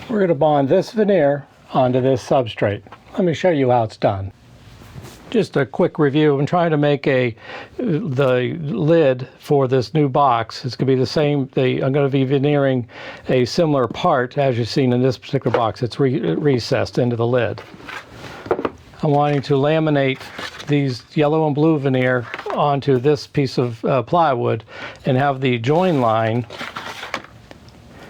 We're going to bond this veneer onto this substrate. Let me show you how it's done. Just a quick review. I'm trying to make the lid for this new box. It's going to be the same. I'm going to be veneering a similar part as you've seen in this particular box. It's recessed into the lid. I'm wanting to laminate these yellow and blue veneer onto this piece of plywood and have the join line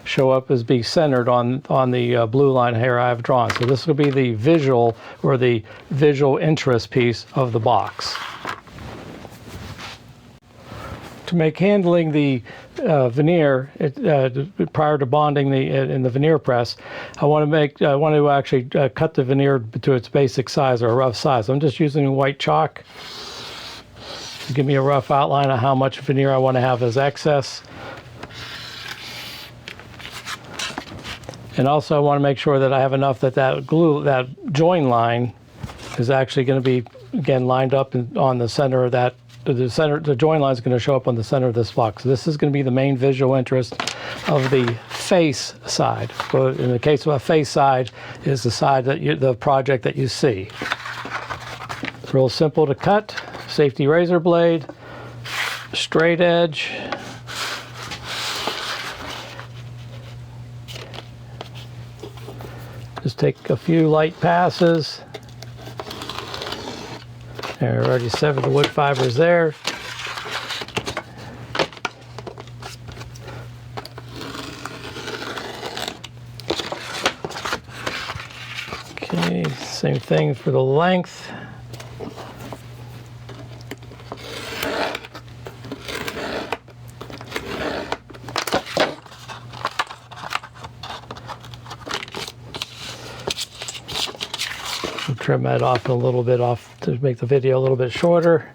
show up as be centered on the blue line here I've drawn. So this will be the visual or the visual interest piece of the box. To make handling the veneer prior to bonding in the veneer press, I want to actually cut the veneer to its basic size or a rough size. I'm just using white chalk to give me a rough outline of how much veneer I want to have as excess. And also I want to make sure that I have enough that that join line is actually going to be, again, lined up on the center of that. The join line is going to show up on the center of this box. So this is going to be the main visual interest of the face side. So in the case of a face side, is the side that the project that you see. It's real simple to cut. Safety razor blade, straight edge. Just take a few light passes. There, I already severed the wood fibers there. Okay, same thing for the length. Trim that off a little bit to make the video a little bit shorter.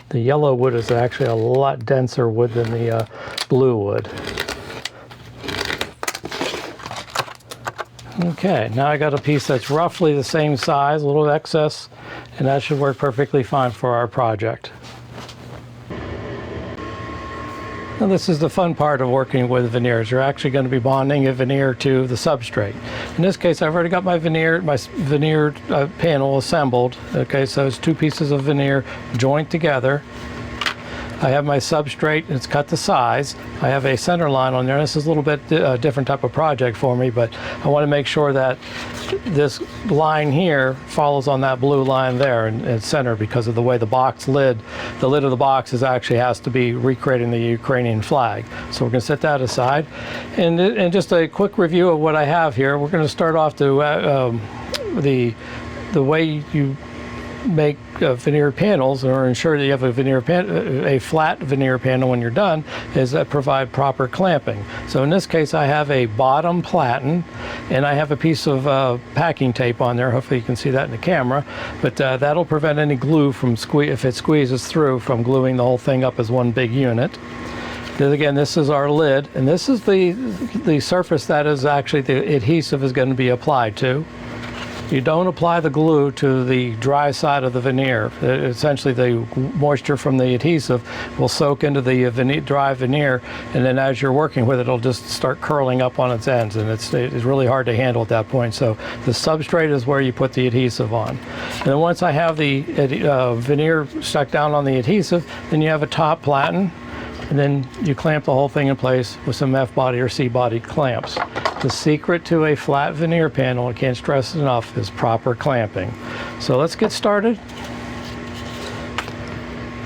The yellow wood is actually a lot denser wood than the blue wood. Okay, now I got a piece that's roughly the same size, a little excess, and that should work perfectly fine for our project. Now this is the fun part of working with veneers. You're actually going to be bonding a veneer to the substrate. In this case, I've already got my veneer panel assembled. Okay, so it's two pieces of veneer joined together. I have my substrate, it's cut to size. I have a center line on there. This is a little bit different type of project for me, but I want to make sure that this line here follows on that blue line there and center because of the way the lid of the box actually has to be recreating the Ukrainian flag. So we're going to set that aside. And just a quick review of what I have here. We're going to start off the way you make veneer panels, or ensure that you have a flat veneer panel when you're done, is provide proper clamping. So in this case, I have a bottom platen, and I have a piece of packing tape on there. Hopefully you can see that in the camera, but that'll prevent any glue from if it squeezes through, from gluing the whole thing up as one big unit. Then again, this is our lid, and this is the surface that is actually the adhesive is going to be applied to. You don't apply the glue to the dry side of the veneer. Essentially, the moisture from the adhesive will soak into the dry veneer, and then as you're working with it, it'll just start curling up on its ends, and it's really hard to handle at that point. So the substrate is where you put the adhesive on. And then once I have the veneer stuck down on the adhesive, then you have a top platen, and then you clamp the whole thing in place with some F-body or C-body clamps. The secret to a flat veneer panel, I can't stress it enough, is proper clamping. So let's get started.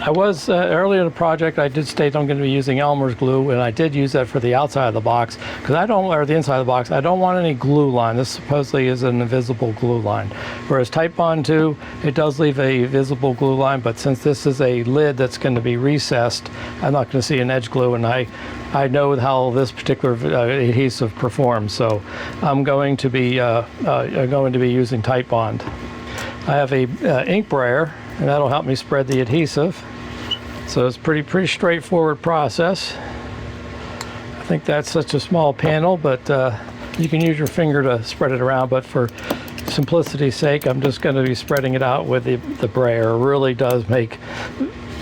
I was, earlier in the project, I did state I'm going to be using Elmer's glue, and I did use that for the outside of the box, because or the inside of the box, I don't want any glue line. This supposedly is an invisible glue line. Whereas Type Bond 2, it does leave a visible glue line, but since this is a lid that's going to be recessed, I'm not going to see an edge glue, and I know how this particular adhesive performs, so I'm going to be using Type Bond. I have a ink brayer, and that'll help me spread the adhesive. So it's pretty straightforward process. I think that's such a small panel, but you can use your finger to spread it around, but for simplicity's sake, I'm just going to be spreading it out with the brayer. It really does make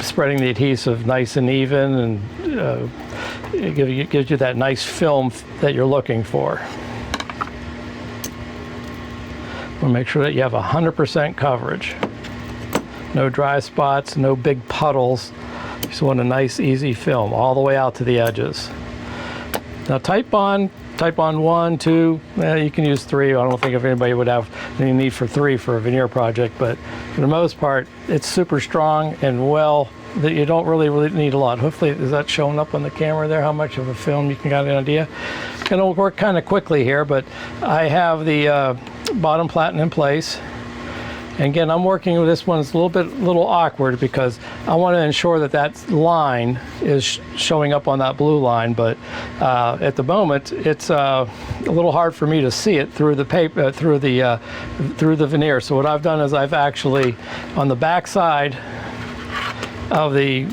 spreading the adhesive nice and even, and it gives you that nice film that you're looking for. We'll make sure that you have 100% coverage. No dry spots, no big puddles. You just want a nice, easy film all the way out to the edges. Now type on 1, 2, you can use 3. I don't think if anybody would have any need for 3 for a veneer project, but for the most part, it's super strong and well, that you don't really need a lot. Hopefully, is that showing up on the camera there, how much of a film you can get an idea? It's gonna work kind of quickly here, but I have the bottom platen in place. And again, I'm working with this one. It's a little awkward because I want to ensure that that line is showing up on that blue line. But at the moment, it's a little hard for me to see it through the paper, through the veneer. So what I've done is I've actually, on the back side of the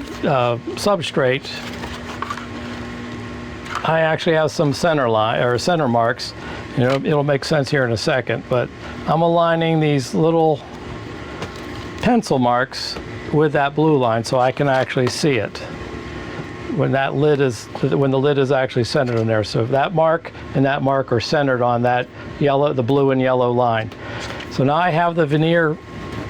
substrate, I actually have some center line or center marks. You know, it'll make sense here in a second, but I'm aligning these little pencil marks with that blue line so I can actually see it when the lid is actually centered in there. So that mark and that mark are centered on that the blue and yellow line. So now I have the veneer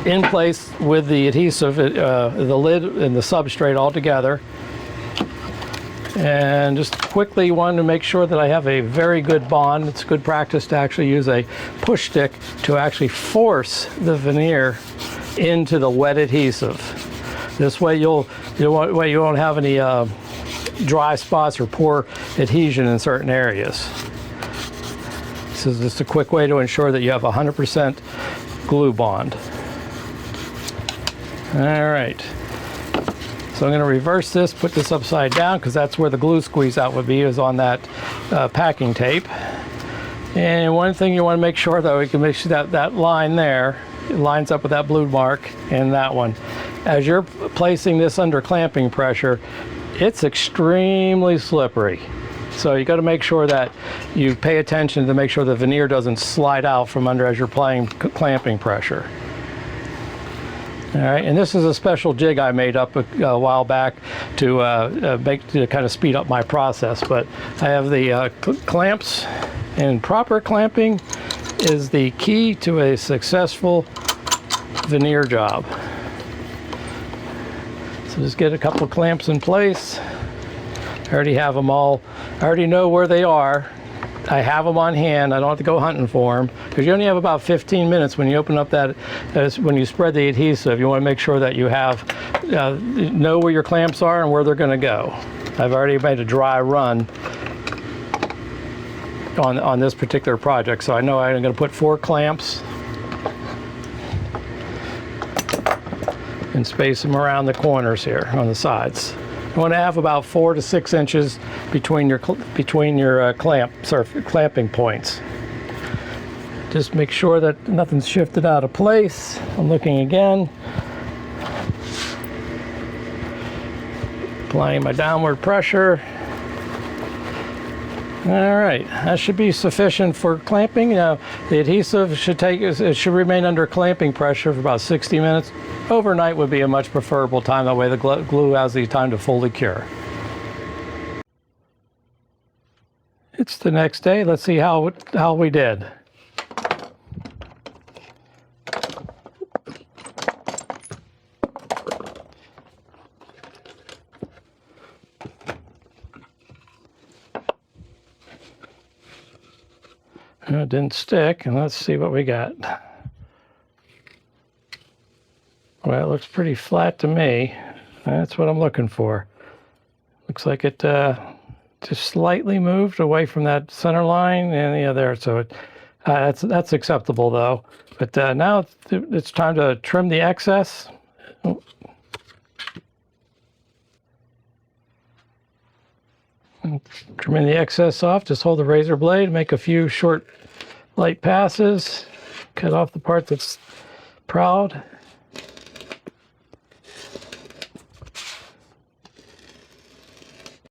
in place with the adhesive, the lid and the substrate all together. And just quickly want to make sure that I have a very good bond. It's good practice to actually use a push stick to actually force the veneer into the wet adhesive. This way you won't have any dry spots or poor adhesion in certain areas. This is just a quick way to ensure that you have 100% glue bond. All right. So I'm going to reverse this, put this upside down, because that's where the glue squeeze out would be, is on that packing tape. And one thing you want to make sure, though, you can make sure that that line there lines up with that blue mark and that one. As you're placing this under clamping pressure, it's extremely slippery. So you got to make sure that you pay attention to make sure the veneer doesn't slide out from under as you're applying clamping pressure. All right, and this is a special jig I made up a while back to kind of speed up my process. But I have the clamps, and proper clamping is the key to a successful veneer job. So just get a couple clamps in place. I already have them all. I already know where they are. I have them on hand. I don't have to go hunting for them, because you only have about 15 minutes when you open up that, when you spread the adhesive. You want to make sure that you have, know where your clamps are and where they're going to go. I've already made a dry run on this particular project, so I know I'm going to put 4 clamps and space them around the corners here on the sides. You want to have about 4 to 6 inches between your clamping points. Just make sure that nothing's shifted out of place. I'm looking again. Applying my downward pressure. All right, that should be sufficient for clamping. Now, the adhesive should remain under clamping pressure for about 60 minutes. Overnight would be a much preferable time. That way the glue has the time to fully cure. It's the next day. Let's see how we did. It didn't stick, and let's see what we got. Well, it looks pretty flat to me. That's what I'm looking for. Looks like it just slightly moved away from that center line, and yeah, there. So that's acceptable though. But now it's time to trim the excess. Oh. Trimming the excess off, just hold the razor blade, make a few short, light passes, cut off the part that's proud.